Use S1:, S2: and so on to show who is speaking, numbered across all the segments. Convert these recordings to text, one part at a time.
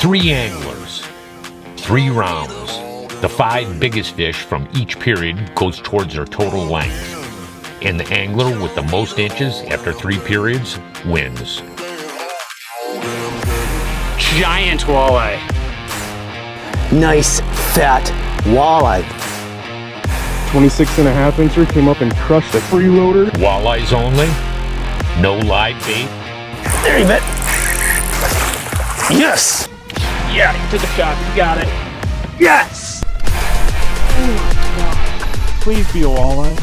S1: 3 anglers, 3 rounds. The 5 biggest fish from each period goes towards their total length. And the angler with the most inches after 3 periods wins.
S2: Giant walleye.
S3: Nice fat walleye.
S4: 26.5 incher came up and crushed the freeloader.
S1: Walleyes only, no live bait.
S3: There you bet. Yes.
S2: Yeah, you took a shot. You got it.
S3: Yes.
S4: Oh my God. Please be a walleye.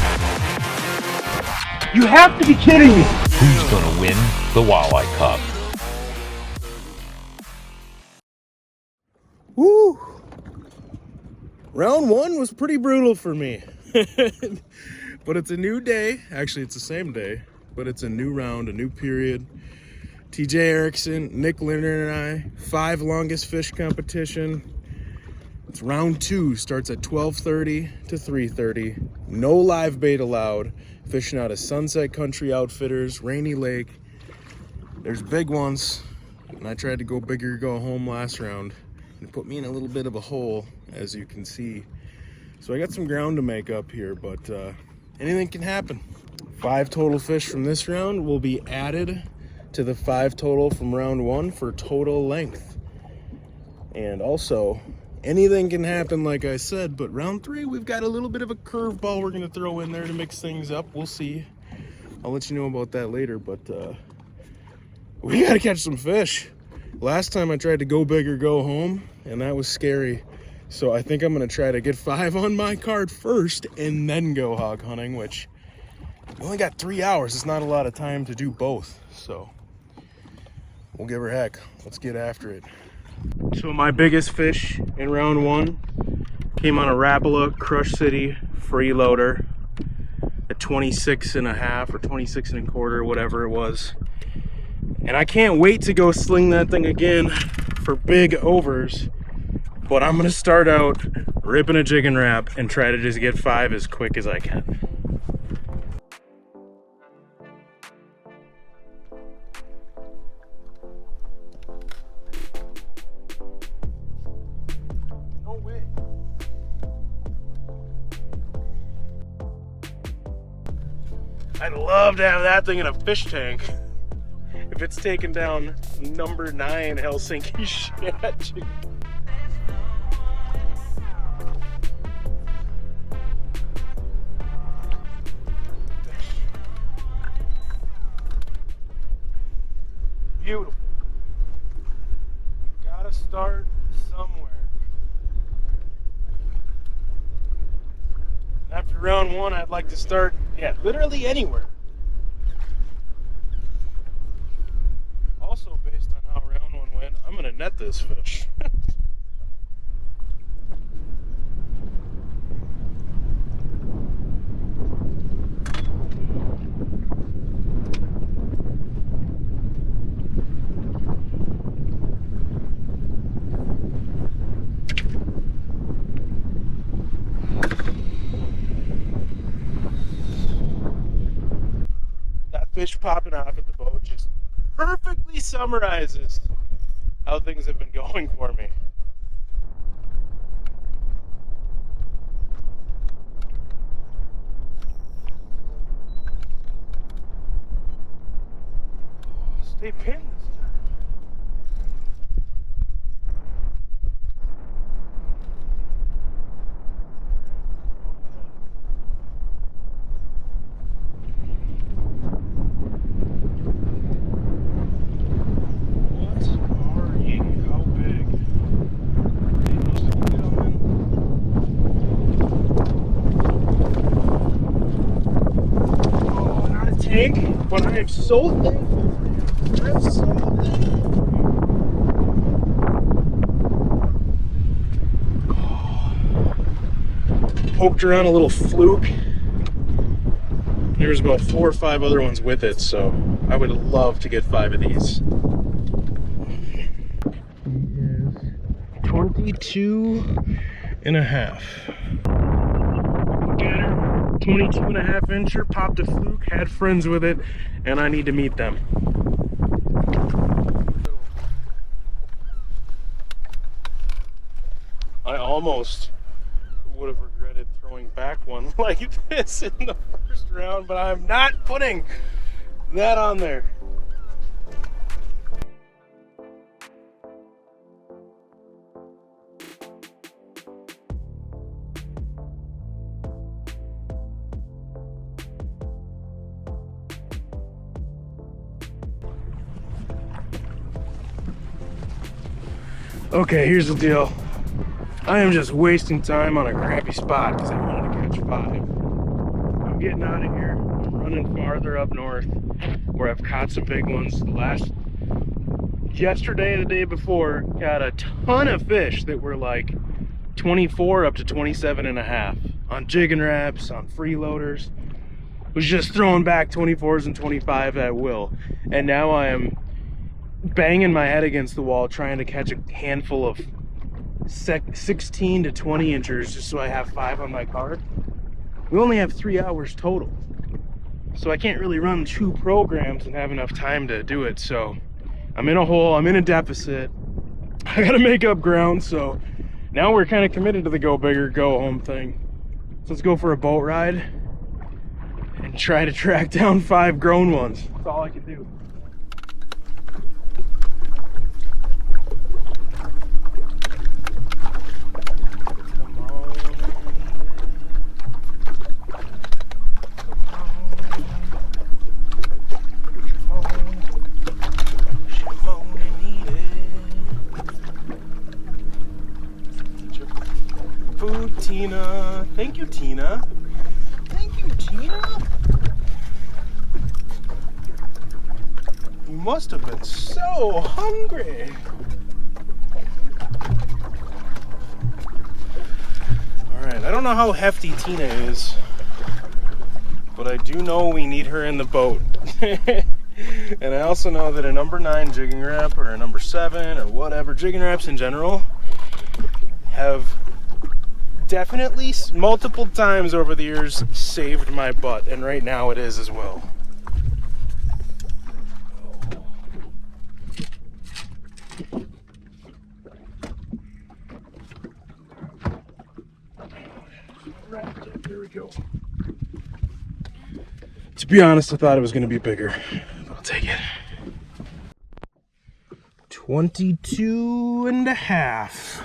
S4: You have to be kidding me.
S1: Who's gonna win the Walleye Cup?
S5: Woo! Round 1 was pretty brutal for me. But it's a new day. Actually, it's the same day, but it's a new round, a new period. TJ Erickson, Nick Lindner and I, 5 longest fish competition. It's round 2, starts at 12:30 to 3:30. No live bait allowed. Fishing out of Sunset Country Outfitters, Rainy Lake. There's big ones, and I tried to go bigger, go home last round. It put me in a little bit of a hole, as you can see. So I got some ground to make up here, but anything can happen. 5 total fish from this round will be added to the 5 total from round 1 for total length. And also, anything can happen, like I said, but round 3, we've got a little bit of a curveball we're gonna throw in there to mix things up. We'll see. I'll let you know about that later, but we gotta catch some fish. Last time I tried to go big or go home, and that was scary. So I think I'm gonna try to get 5 on my card first and then go hog hunting, which we only got 3 hours. It's not a lot of time to do both. So we'll give her heck. Let's get after it. So my biggest fish in round 1 came on a Rapala CrushCity Freeloader at 26.5 or 26.25, whatever it was. And I can't wait to go sling that thing again for big overs. But I'm gonna start out ripping a jigging rap and try to just get 5 as quick as I can. No way. I'd love to have that thing in a fish tank. If it's taken down number 9 Helsinki shit. Beautiful. Gotta start somewhere. After round 1, I'd like to start, literally anywhere. Also, based on how round 1 went, I'm gonna net this fish. Fish popping off at the boat just perfectly summarizes how things have been going for me. Stay pinned this time. But I am so thankful. I'm so thankful. Poked around a little fluke. There's about 4 or 5 other ones with it, so I would love to get 5 of these. He is 22.5. 22.5 incher, popped a fluke, had friends with it, and I need to meet them. I almost would have regretted throwing back one like this in the first round, but I'm not putting that on there. Okay, here's the deal. I am just wasting time on a crappy spot because I wanted to catch 5. I'm getting out of here. I'm running farther up north where I've caught some big ones. Yesterday and the day before, got a ton of fish that were like 24 up to 27 and a half on jigging raps, on freeloaders. Was just throwing back 24s and 25 at will. And now I am banging my head against the wall trying to catch a handful of 16 to 20 inchers just so I have 5 on my card. We only have 3 hours total, so I can't really run 2 programs and have enough time to do it. So I'm in a hole, I'm in a deficit, I gotta make up ground. So now we're kind of committed to the go big or go home thing. So let's go for a boat ride and try to track down 5 grown ones. That's all I can do. Tina. Thank you, Tina. Thank you, Tina. You must have been so hungry. Alright, I don't know how hefty Tina is, but I do know we need her in the boat. And I also know that a number 9 jigging rap or a number 7 or whatever, jigging raps in general, have definitely multiple times over the years saved my butt, and right now it is as well. There we go. To be honest, I thought it was going to be bigger, but I'll take it. 22 and a half.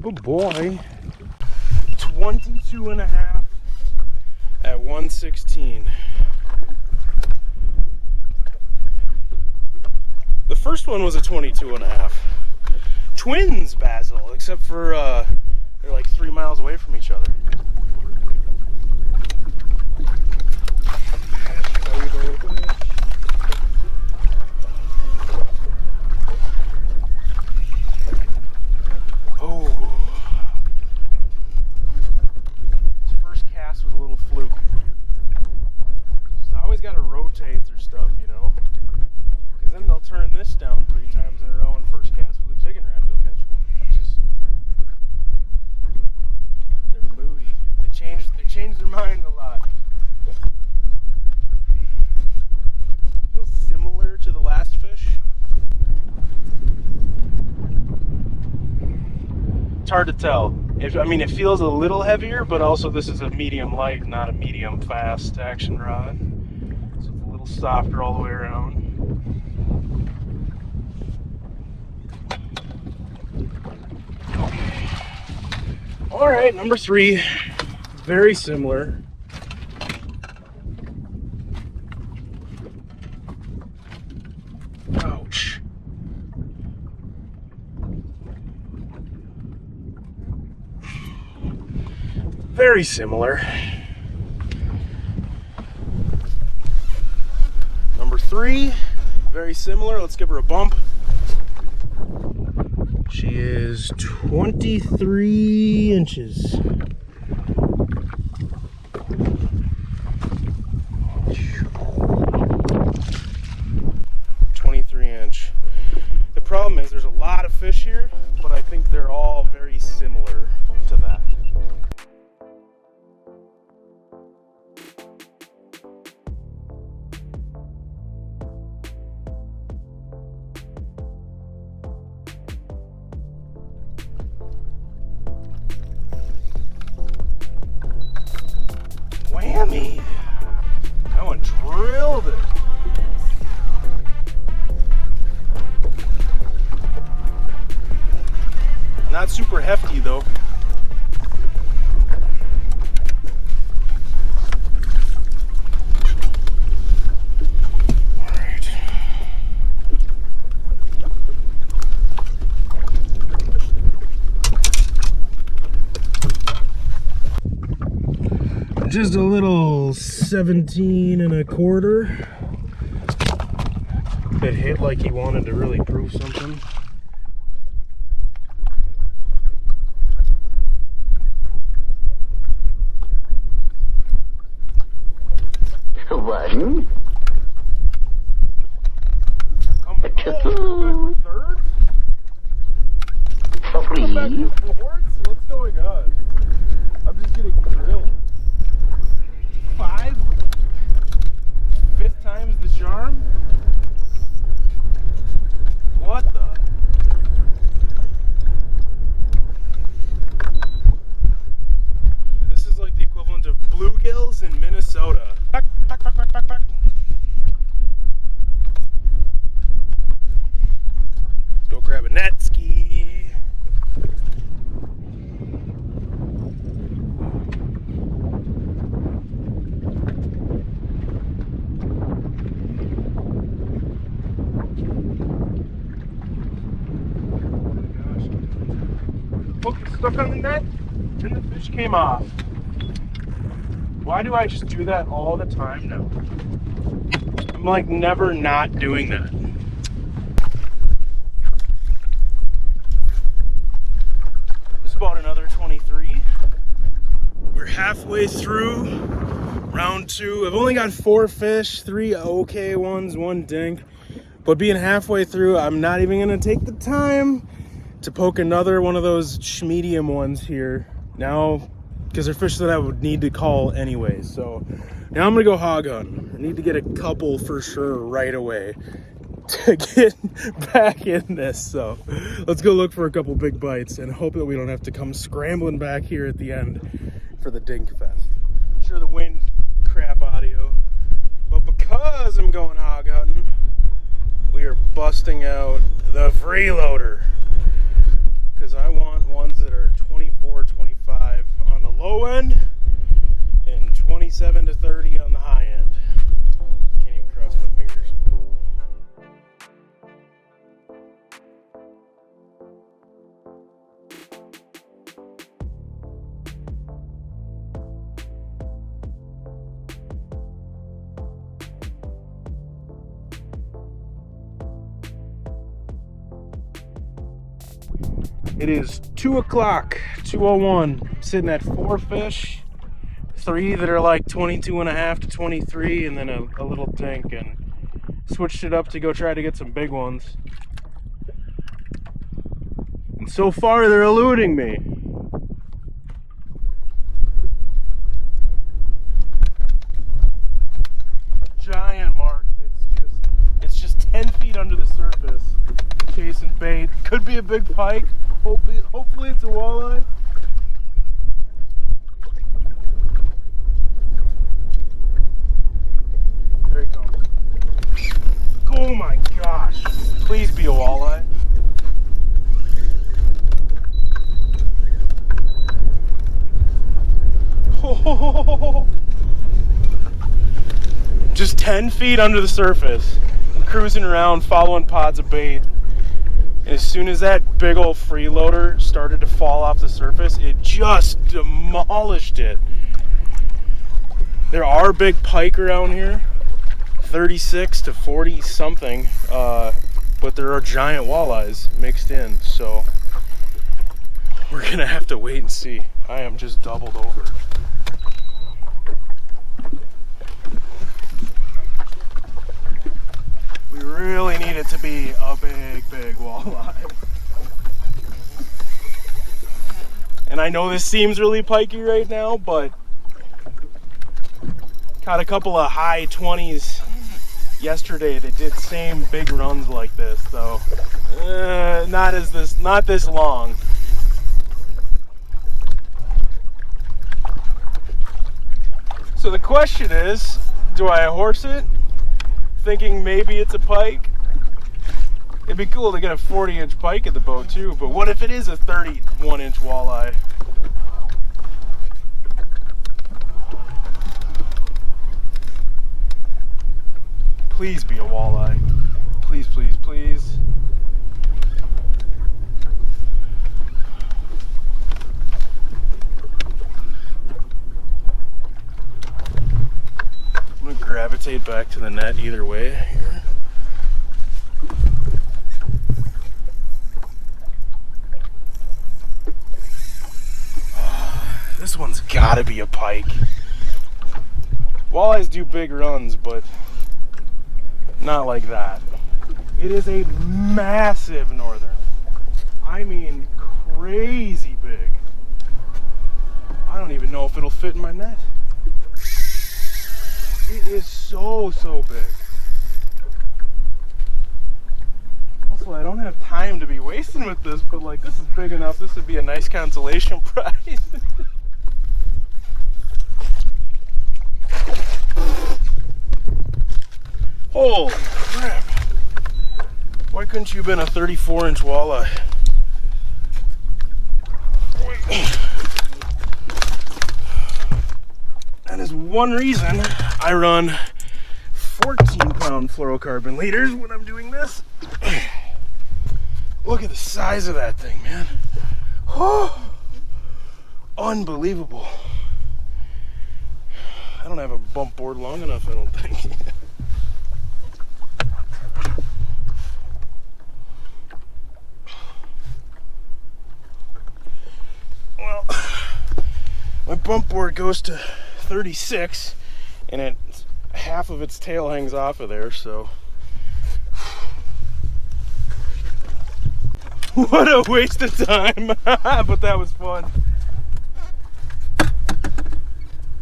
S5: Oh boy. 22 and a half at 116. The first one was a 22 and a half. Twins, Basil, except for they're like 3 miles away from each other. Turn this down 3 times in a row and first cast with a jigging rap, you'll catch one. They're moody. They change their mind a lot. Feels similar to the last fish. It's hard to tell. I mean, it feels a little heavier, but also this is a medium light, not a medium fast action rod. So it's a little softer all the way around. All right, number 3, very similar. Ouch. Very similar. Number 3, very similar. Let's give her a bump. She is 23 inches. The problem is there's a lot of fish here, but I think they're all very similar to that. super hefty though. Just a little 17 1/4. It hit like he wanted to really prove something.
S3: One.
S5: Come back for thirds? Come back
S3: Three.
S5: for fourths? What's going on? I'm just getting drilled. 5? 5th time's the charm? What the? This is like the equivalent of bluegills in Minnesota. Back, back, back, back, back, back. Let's go grab a net ski. Hook is stuck on the net and the fish came off. Why do I just do that all the time now? I'm like never not doing that. This is about another 23. We're halfway through round 2. I've only got 4 fish, 3 okay ones, 1 dink. But being halfway through, I'm not even gonna take the time to poke another one of those medium ones here now, because they're fish that I would need to call anyway. So now I'm gonna go hog hunt. I need to get a couple for sure right away to get back in this. So let's go look for a couple big bites and hope that we don't have to come scrambling back here at the end for the dink fest. I'm sure the wind crap audio, but because I'm going hog hunting, we are busting out the Freeloader. Because I want ones that are 24, 25 on the low end and 27 to 30 on the high end. Can't even cross my fingers. It is 2 o'clock, 2:01, sitting at 4 fish, 3 that are like 22.5 to 23, and then a little dink, and switched it up to go try to get some big ones. And so far they're eluding me. Giant mark. It's just 10 feet under the surface, chasing bait. Could be a big pike. Hopefully it's a walleye. There he comes. Oh my gosh. Please be a walleye. Oh. Just 10 feet under the surface. Cruising around, following pods of bait. As soon as that big old freeloader started to fall off the surface, it just demolished it. There are big pike around here, 36 to 40 something, but there are giant walleyes mixed in, so we're gonna have to wait and see. I am just doubled over. We really need it to be a big walleye. And I know this seems really pikey right now, but caught a couple of high 20s yesterday that did same big runs like this, though. Not this long. So the question is, do I horse it, thinking maybe it's a pike? It'd be cool to get a 40-inch pike at the boat too, but what if it is a 31-inch walleye? Please be a walleye. Please, please, please. I'm gonna gravitate back to the net either way here. This one's gotta be a pike. Walleyes do big runs, but not like that. It is a massive northern. I mean, crazy big. I don't even know if it'll fit in my net. It is so big. Also, I don't have time to be wasting with this, but like, this is big enough. This would be a nice consolation prize. Holy crap. Why couldn't you have been a 34-inch walleye? That is one reason I run 14-pound fluorocarbon leaders when I'm doing this. Look at the size of that thing, man. Oh, unbelievable. I don't have a bump board long enough, I don't think. Well, my bump board goes to 36 and half of its tail hangs off of there, so what a waste of time. But that was fun.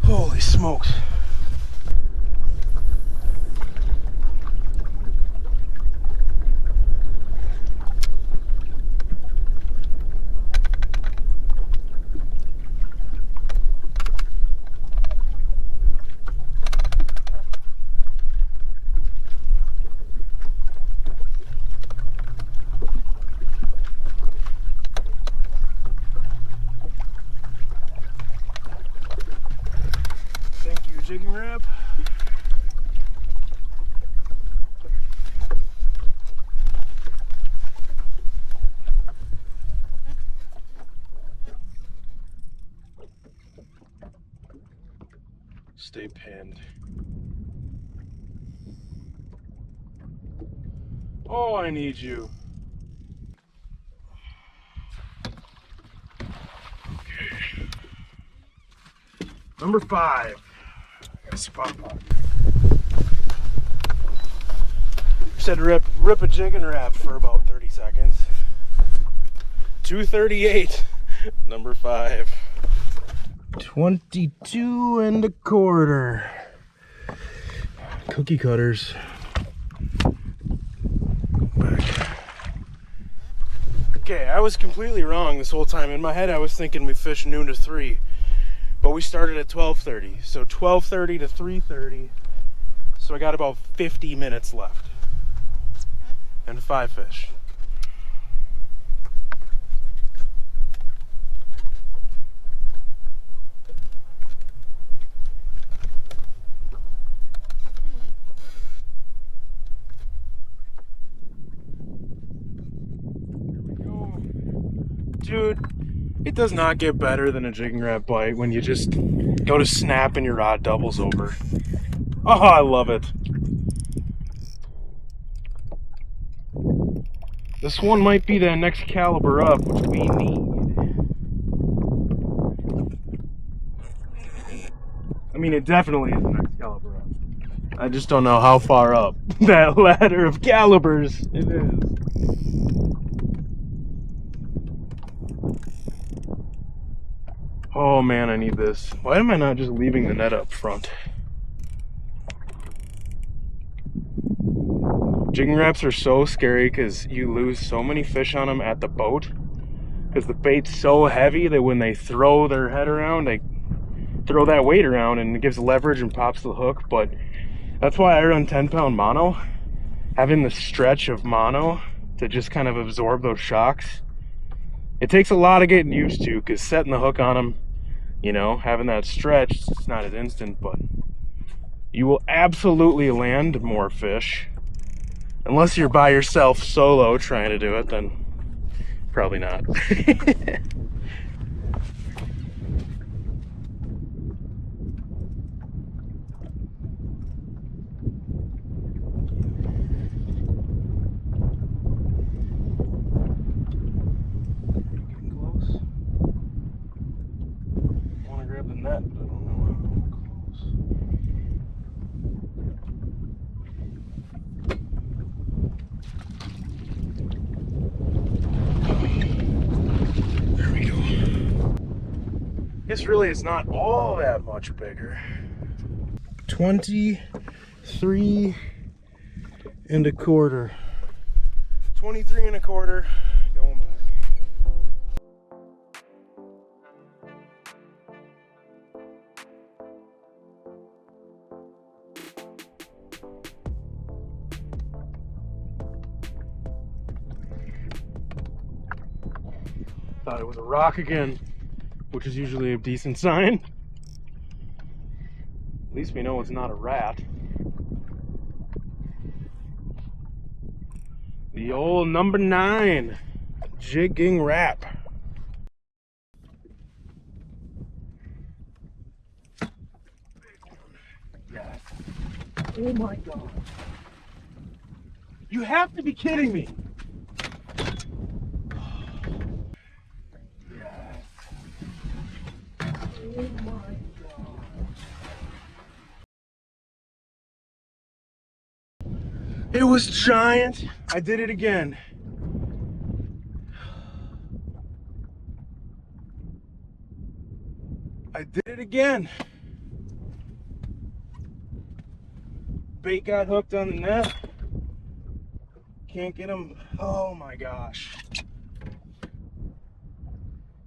S5: Holy smokes. Jigging Rap. Stay pinned. Oh, I need you. Okay. Number 5. Spot pop. Said rip a jigging rap for about 30 seconds. 238, number 5. 22 1/4. Cookie cutters. Back. Okay, I was completely wrong this whole time. In my head I was thinking we fish noon to 3. But we started at 12:30, so 12:30 to 3:30. So I got about 50 minutes left. And 5 fish. Here we go. Dude. It does not get better than a jigging rap bite when you just go to snap and your rod doubles over. Oh, I love it. This one might be the next caliber up, which we need. I mean, it definitely is the next caliber up. I just don't know how far up that ladder of calibers it is. Oh man, I need this. Why am I not just leaving the net up front? Jigging raps are so scary because you lose so many fish on them at the boat. Because the bait's so heavy that when they throw their head around, they throw that weight around and it gives leverage and pops the hook. But that's why I run 10-pound mono. Having the stretch of mono to just kind of absorb those shocks. It takes a lot of getting used to, because setting the hook on them, you know, having that stretch, it's not as instant, but you will absolutely land more fish. Unless you're by yourself solo trying to do it, then probably not. This really is not all that much bigger. 23 and a quarter. 23 and a quarter. Going back. Thought it was a rock again, which is usually a decent sign. At least we know it's not a rat. The old number 9 jigging rap. Oh my God. You have to be kidding me. It was giant. I did it again. I did it again. Bait got hooked on the net. Can't get him. Oh my gosh.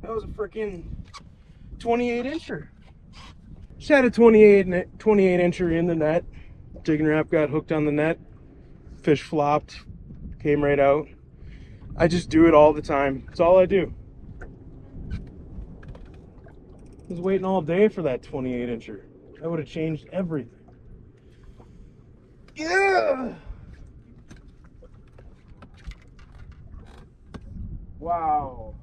S5: That was a freaking 28 incher. Just had a 28 incher in the net. Jigging Rap got hooked on the net. Fish flopped, came right out. I just do it all the time. It's all I do. I was waiting all day for that 28 incher. That would have changed everything. Yeah! Wow.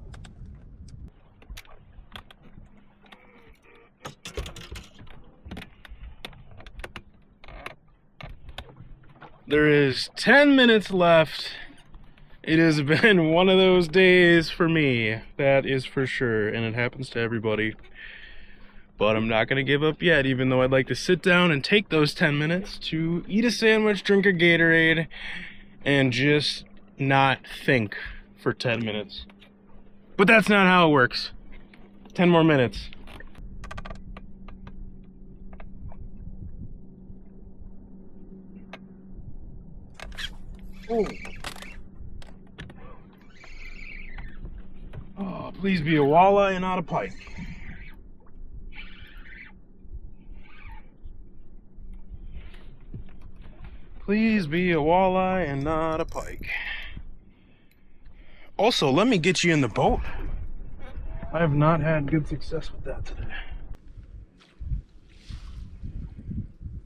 S5: There is 10 minutes left. It has been one of those days for me, that is for sure, and it happens to everybody. But I'm not gonna give up yet, even though I'd like to sit down and take those 10 minutes to eat a sandwich, drink a Gatorade, and just not think for 10 minutes. But that's not how it works. 10 more minutes. Oh. Oh, please be a walleye and not a pike. Please be a walleye and not a pike. Also, let me get you in the boat. I have not had good success with that today.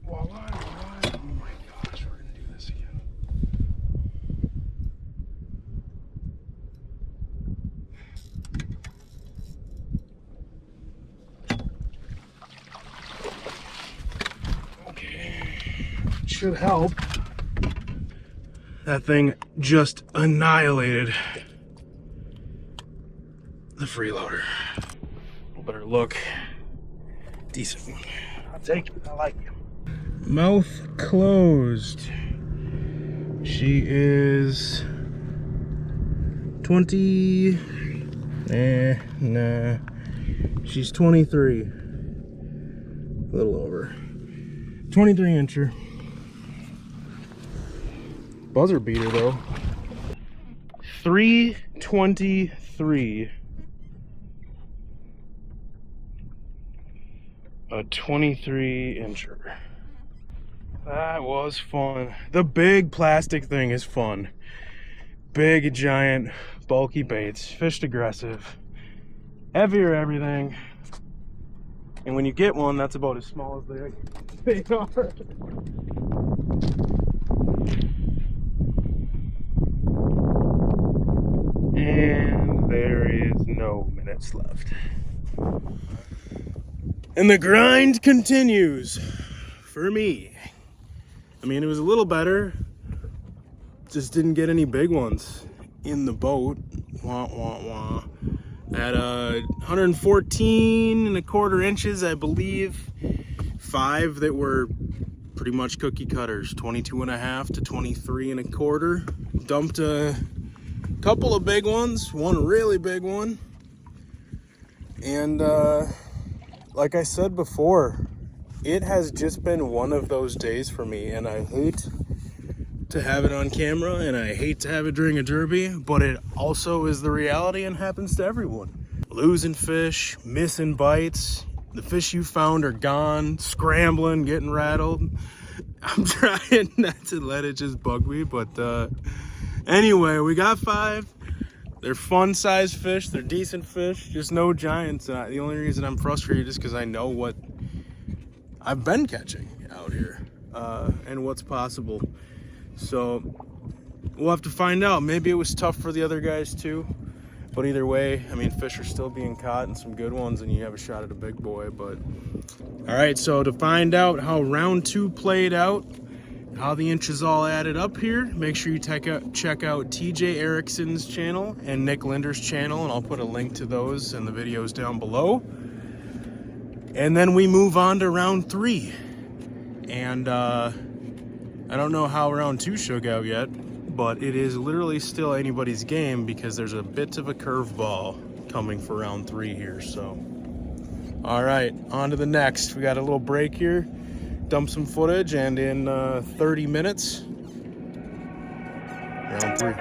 S5: Walleye, walleye. Oh my gosh, we're gonna do this again. Okay, should help. That thing just annihilated the freeloader. Better look. Decent one. I'll take it. I like it. Mouth closed. She is 20. Nah. She's 23. A little over. 23 incher. Buzzer beater though. 323. A 23 incher. That was fun. The big plastic thing is fun. big, giant, bulky baits, fished aggressive, heavier everything. And when you get one, that's about as small as they are. And there is no minutes left. And the grind continues for me. I mean, it was a little better. Just didn't get any big ones in the boat. Wah, wah, wah. At 114 and a quarter inches, I believe. 5 that were pretty much cookie cutters. 22 and a half to 23 and a quarter. Dumped a couple of big ones. One really big one. And like I said before, it has just been one of those days for me, and I hate to have it on camera and I hate to have it during a derby, but it also is the reality and happens to everyone. Losing fish, missing bites, the fish you found are gone, scrambling, getting rattled. I'm trying not to let it just bug me, but anyway, we got 5. They're fun sized fish, they're decent fish, just no giants. The only reason I'm frustrated is because I know what I've been catching out here and what's possible. So we'll have to find out. Maybe it was tough for the other guys too, but either way, I mean, fish are still being caught and some good ones, and you have a shot at a big boy. But all right, so to find out how round 2 played out, how the inches all added up here, make sure you check out TJ Erickson's channel and Nick Linder's channel, and I'll put a link to those in the videos down below. And then we move on to round 3, and I don't know how round 2 shook out yet, but it is literally still anybody's game because there's a bit of a curveball coming for round 3 here. So all right, on to the next. We got a little break here, dump some footage, and in 30 minutes, round 3.